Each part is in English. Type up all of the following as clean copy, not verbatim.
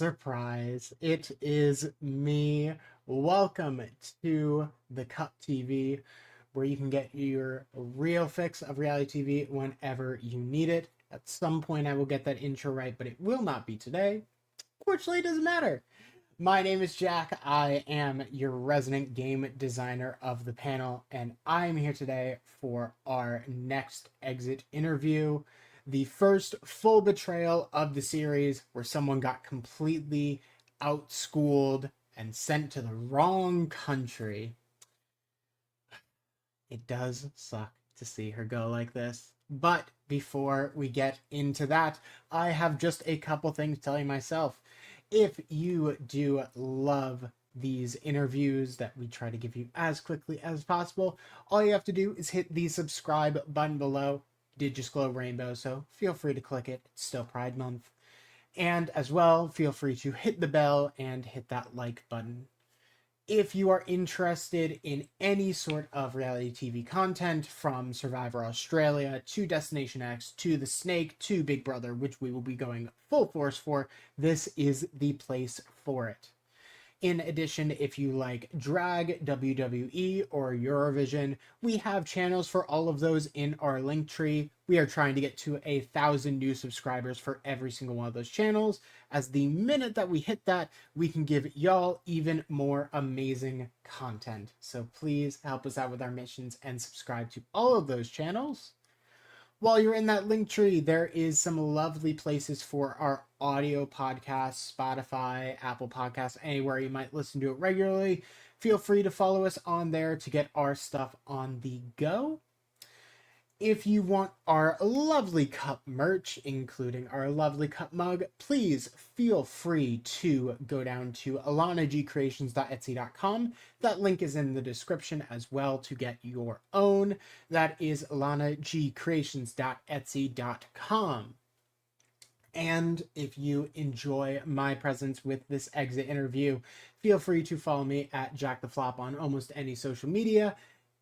surprise. It is me. Welcome to the Cup TV, where you can get your real fix of reality TV whenever you need it. At some point, I will get that intro right, but it will not be today. Fortunately, it doesn't matter. My name is Jack. I am your resident game designer of the panel, and I'm here today for our next exit interview. The first full betrayal of the series where someone got completely outschooled and sent to the wrong country. It does suck to see her go like this. But before we get into that, I have just a couple things to tell you myself. If you do love these interviews that we try to give you as quickly as possible, all you have to do is hit the subscribe button below. It did just glow rainbow, so feel free to click it. It's still Pride Month. And as well, feel free to hit the bell and hit that like button. If you are interested in any sort of reality TV content, from Survivor Australia to Destination X to The Snake to Big Brother, which we will be going full force for, this is the place for it. In addition, if you like drag, WWE, or Eurovision, we have channels for all of those in our link tree. We are trying to get to 1,000 new subscribers for every single one of those channels, as the minute that we hit that, we can give y'all even more amazing content. So please help us out with our missions and subscribe to all of those channels. While you're in that link tree, there is some lovely places for our audio podcasts, Spotify, Apple Podcasts, anywhere you might listen to it regularly. Feel free to follow us on there to get our stuff on the go. If you want our lovely cup merch, including our lovely cup mug, please feel free to go down to alanagcreations.etsy.com. That link is in the description as well to get your own. That is alanagcreations.etsy.com. And if you enjoy my presence with this exit interview, feel free to follow me at Jack the Flop on almost any social media.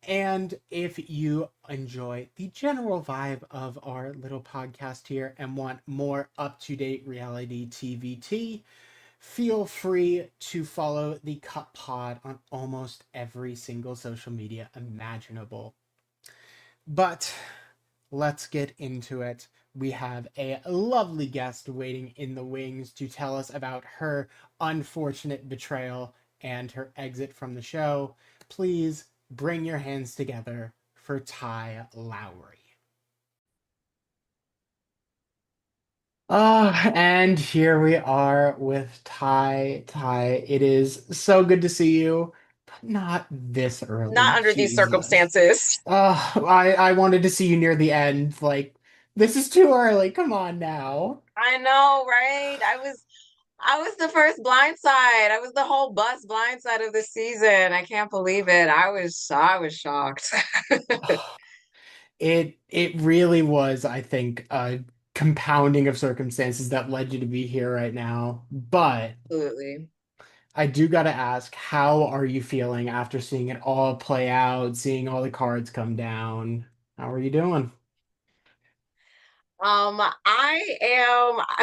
And if you enjoy the general vibe of our little podcast here and want more up-to-date reality TVT, feel free to follow the Cup Pod on almost every single social media imaginable. But let's get into it. We have a lovely guest waiting in the wings to tell us about her unfortunate betrayal and her exit from the show. Please bring your hands together for Tai Lowry. And here we are with Tai. Tai, it is so good to see you, but not this early. Not under these Jesus. circumstances. I wanted to see you near the end. Like, this is too early. Come on now. I know, right? I was the first blindside. I was the whole bus blindside of the season. I can't believe it. I was shocked. It really was, I think, a compounding of circumstances that led you to be here right now. But Absolutely. I do gotta ask, how are you feeling after seeing it all play out, seeing all the cards come down? How are you doing? I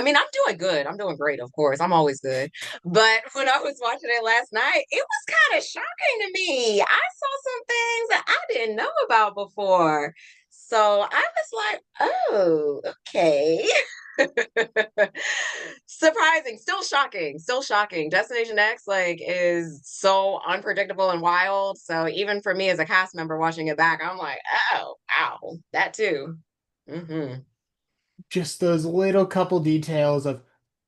mean, I'm doing good. I'm doing great, of course. I'm always good. But when I was watching it last night, it was kind of shocking to me. I saw some things that I didn't know about before. So I was like, oh, okay. Surprising, still shocking, still shocking. Destination X like is so unpredictable and wild. So even for me as a cast member watching it back, I'm like, oh, wow, that too. Hmm. Just those little couple details of,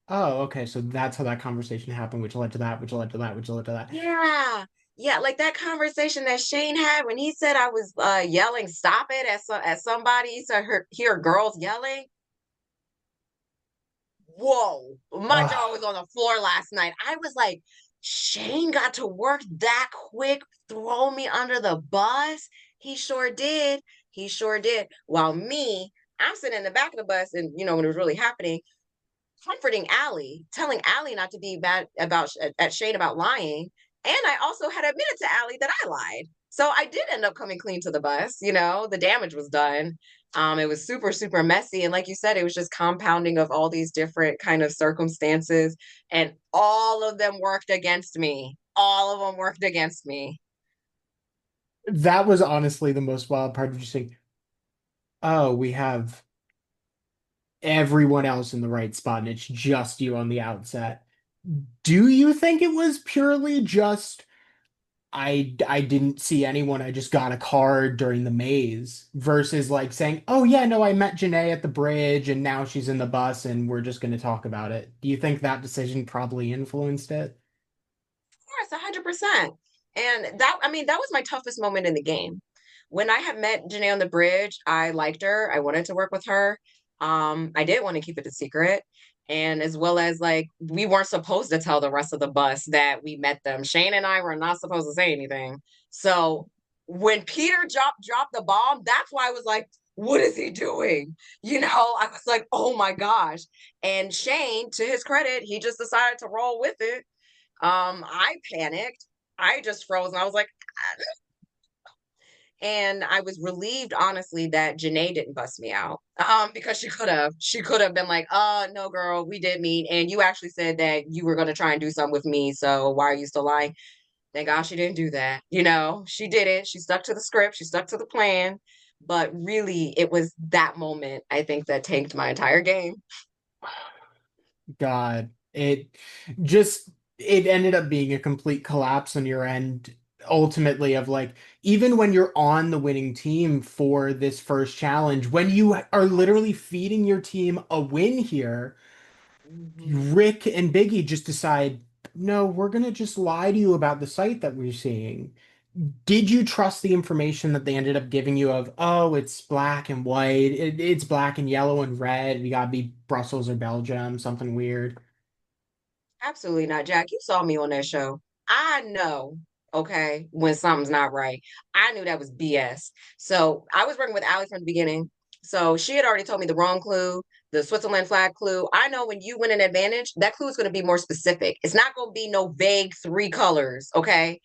oh, okay, so that's how that conversation happened, which led to that, which led to that, which led to that. Yeah. Yeah, like that conversation that Shane had when he said I was yelling stop it at somebody to hear girls yelling. Whoa, my jaw was Oh, on the floor last night. I was like, Shane got to work that quick, throw me under the bus. He sure did. He sure did. While me, I'm sitting in the back of the bus, and when it was really happening, comforting Allie, telling Allie not to be bad about at Shane about lying. And I also had admitted to Allie that I lied. So I did end up coming clean to the bus. The damage was done. It was super, super messy. And like you said, it was just compounding of all these different kind of circumstances. And all of them worked against me. All of them worked against me. That was honestly the most wild part of just saying, oh, we have everyone else in the right spot and it's just you on the outset. Do you think it was purely just I didn't see anyone, I just got a card during the maze versus like saying, "Oh yeah, no, I met Janae at the bridge and now she's in the bus and we're just going to talk about it." Do you think that decision probably influenced it? Course, 100%. And that, I mean, that was my toughest moment in the game. When I had met Janae on the bridge, I liked her. I wanted to work with her. I did want to keep it a secret. And as well as like we weren't supposed to tell the rest of the bus that we met them. Shane and I were not supposed to say anything. So when Peter dropped the bomb, that's why I was like, what is he doing? I was like, oh my gosh. And Shane, to his credit, he just decided to roll with it. I panicked. I just froze and I was like, "Ah." And I was relieved, honestly, that Janae didn't bust me out. Because she could have been like, no, girl, we did meet. And you actually said that you were going to try and do something with me. So why are you still lying? Thank God she didn't do that. She did it. She stuck to the script. She stuck to the plan. But really, it was that moment, I think, that tanked my entire game. God, it ended up being a complete collapse on your end ultimately of like even when you're on the winning team for this first challenge, when you are literally feeding your team a win here, Mhm. Rick and Biggie just decide, no, we're gonna just lie to you about the site that we're seeing. Did you trust the information that they ended up giving you of, oh, it's black and white, it's black and yellow and red, we gotta be Brussels or Belgium, something weird? Absolutely not, Jack. You saw me on that show. I know, okay, when something's not right. I knew that was BS. So I was working with Allie from the beginning. So she had already told me the wrong clue, the Switzerland flag clue. I know when you win an advantage, that clue is going to be more specific. It's not going to be no vague three colors, okay?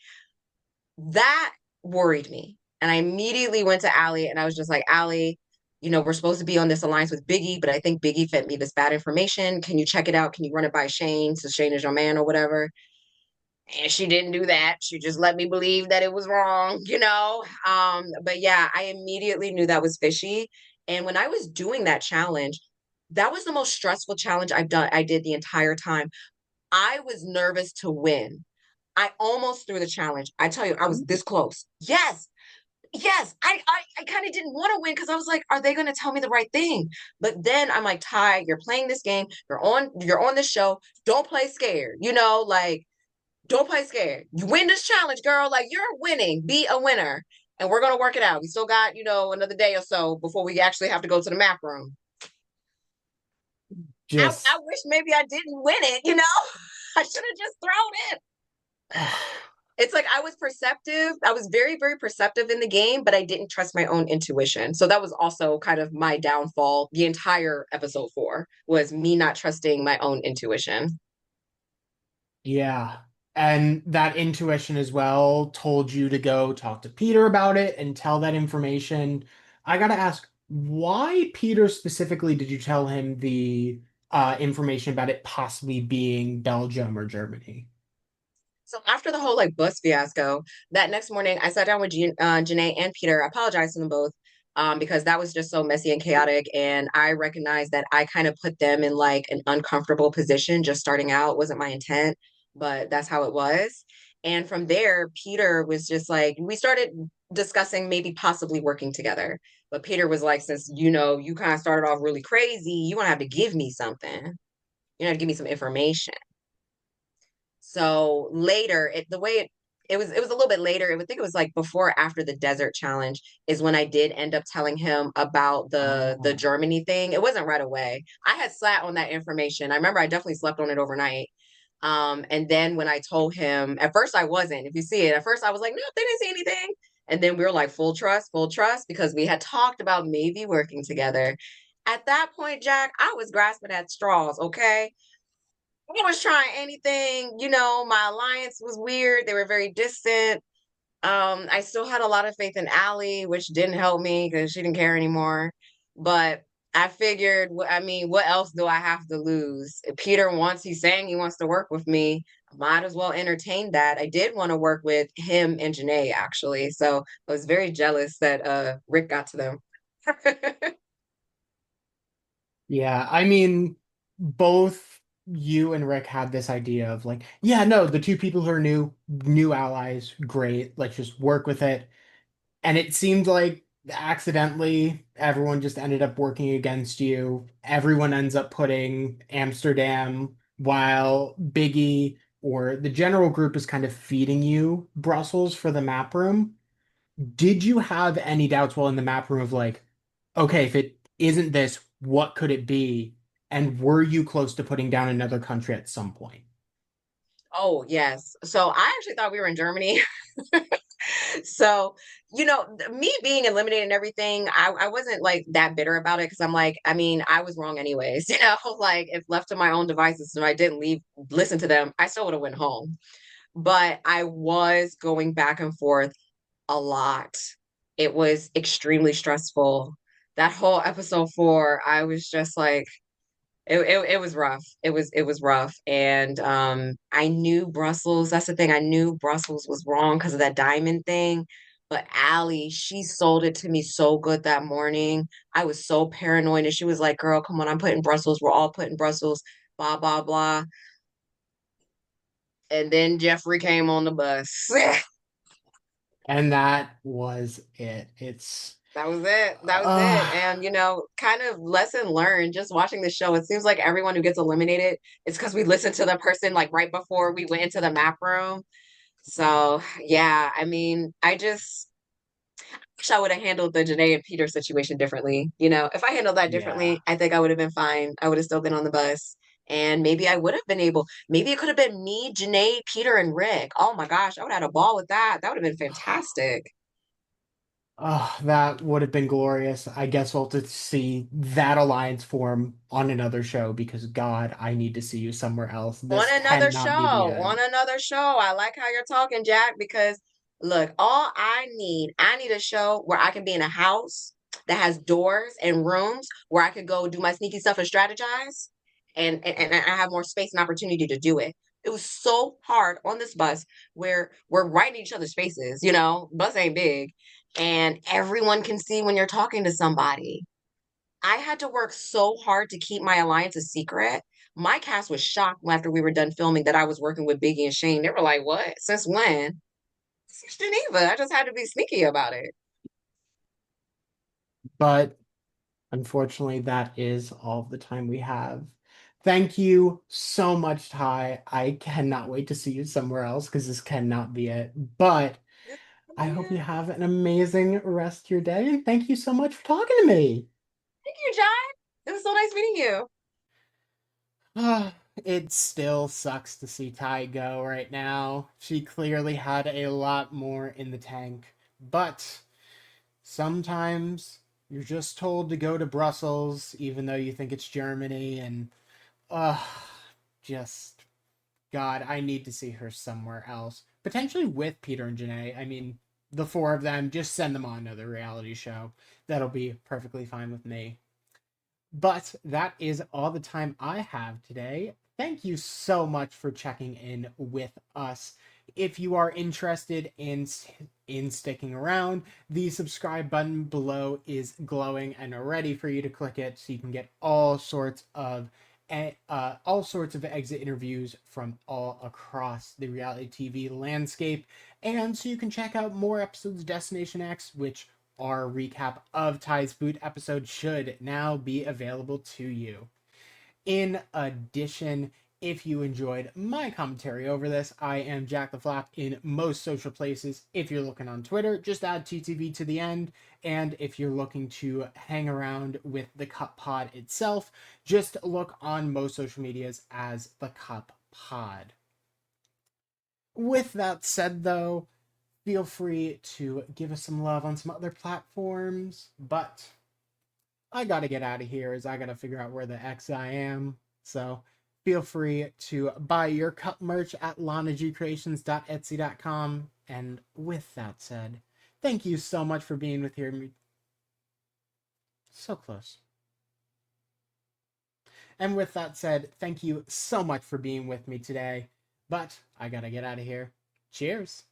That worried me. And I immediately went to Allie and I was just like, Allie, we're supposed to be on this alliance with Biggie, but I think Biggie fed me this bad information. Can you check it out? Can you run it by Shane since Shane is your man or whatever? And she didn't do that. She just let me believe that it was wrong. But yeah, I immediately knew that was fishy. And when I was doing that challenge, that was the most stressful challenge I did the entire time. I was nervous to win. I almost threw the challenge. I tell you, I was this close. Yes. Yes. I kind of didn't want to win because I was like, are they gonna tell me the right thing? But then I'm like, Ty, you're playing this game, you're on this show. Don't play scared, like don't play scared. You win this challenge, girl. Like you're winning. Be a winner. And we're gonna work it out. We still got, another day or so before we actually have to go to the map room. I Just wish maybe I didn't win it. I should have just thrown it. It's like I was perceptive. I was very, very perceptive in the game, but I didn't trust my own intuition. So that was also kind of my downfall. The entire episode 4 was me not trusting my own intuition. yeah. And that intuition as well told you to go talk to Peter about it and tell that information. I gotta ask, why Peter specifically did you tell him the information about it possibly being Belgium or Germany? So after the whole like bus fiasco, that next morning I sat down with Janae and Peter. I apologized to them both because that was just so messy and chaotic. And I recognized that I kind of put them in like an uncomfortable position just starting out. Wasn't my intent, but that's how it was. And from there, Peter was just like, we started discussing maybe possibly working together. But Peter was like, since you kind of started off really crazy, you're gonna have to give me something. You have to give me some information. So later, it was a little bit later. I think it was like before or after the desert challenge is when I did end up telling him about the Oh, Germany thing. It wasn't right away. I had sat on that information. I remember I definitely slept on it overnight. And then when I told him, at first I wasn't. If you see it, at first I was like, no, they didn't see anything. And then we were like full trust, because we had talked about maybe working together. At that point, Jack, I was grasping at straws, okay? I was trying anything. My alliance was weird. They were very distant. I still had a lot of faith in Allie, which didn't help me because she didn't care anymore. But I figured, I mean, what else do I have to lose? If Peter wants, he's saying he wants to work with me. Might as well entertain that. I did want to work with him and Janae actually. So I was very jealous that Rick got to them. Yeah, I mean, both you and Rick had this idea of like, yeah, no, the two people who are new allies, great, let's just work with it. And it seemed like accidentally everyone just ended up working against you. Everyone ends up putting Amsterdam while Biggie or the general group is kind of feeding you Brussels for the map room. Did you have any doubts while in the map room of like, okay, if it isn't this, what could it be? And were you close to putting down another country at some point? Oh, yes. So I actually thought we were in Germany. So, me being eliminated and everything, I wasn't like that bitter about it because I'm like, I mean, I was wrong anyways. Like if left to my own devices and I didn't listen to them, I still would have went home. But I was going back and forth a lot. It was extremely stressful. That whole episode 4, I was just like, it was rough. It was rough. And I knew Brussels, that's the thing. I knew Brussels was wrong because of that diamond thing. But Allie, she sold it to me so good that morning. I was so paranoid. And she was like, girl, come on, I'm putting Brussels. We're all putting Brussels, blah, blah, blah. And then Jeffrey came on the bus. And that was it. It's That was it. That was it. uh And, kind of lesson learned just watching the show. It seems like everyone who gets eliminated, it's because we listened to the person like right before we went into the map room. So, yeah, I mean, I just wish I would have handled the Janae and Peter situation differently. If I handled that yeah. differently, I think I would have been fine. I would have still been on the bus. And maybe I would have been able, maybe it could have been me, Janae, Peter, and Rick. Oh my gosh, I would have had a ball with that. That would have been fantastic. Oh, that would have been glorious. I guess we'll have to see that alliance form on another show because God, I need to see you somewhere else. On This another cannot be the show, on end. another show. I like how you're talking, Jack, because look, I need a show where I can be in a house that has doors and rooms where I could go do my sneaky stuff and strategize and I have more space and opportunity to do it. It was so hard on this bus where we're right in each other's faces, bus ain't big, and everyone can see when you're talking to somebody. I had to work so hard to keep my alliance a secret. My cast was shocked after we were done filming that I was working with Biggie and Shane. They were like, "What? Since when?" Since Geneva. I just had to be sneaky about it. But unfortunately, that is all the time we have. Thank you so much, Ty. I cannot wait to see you somewhere else because this cannot be it. But I hope you Yeah. have an amazing rest of your day, and thank you so much for talking to me. Thank you, John. It was so nice meeting you. It still sucks to see Ty go right now. She clearly had a lot more in the tank. But sometimes you're just told to go to Brussels, even though you think it's Germany, and uh, just God, I need to see her somewhere else. Potentially with Peter and Janae. I mean, the four of them, just send them on another reality show. That'll be perfectly fine with me. But that is all the time I have today. Thank you so much for checking in with us. If you are interested in sticking around, the subscribe button below is glowing and ready for you to click it so you can get all sorts of exit interviews from all across the reality TV landscape, and so you can check out more episodes of Destination X, which our recap of Ty's Boot episode should now be available to you. In addition, if you enjoyed my commentary over this, I am Jack the Flap in most social places. If you're looking on Twitter, just add TTV to the end. And if you're looking to hang around with the Cup Pod itself, just look on most social medias as the Cup Pod. With that said, though, feel free to give us some love on some other platforms, but I gotta get out of here as I gotta figure out where the X I am. So feel free to buy your cup merch at lanagcreations.etsy.com. And with that said, thank you so much for being with here. So close. And with that said, thank you so much for being with me today. But I gotta get out of here. Cheers.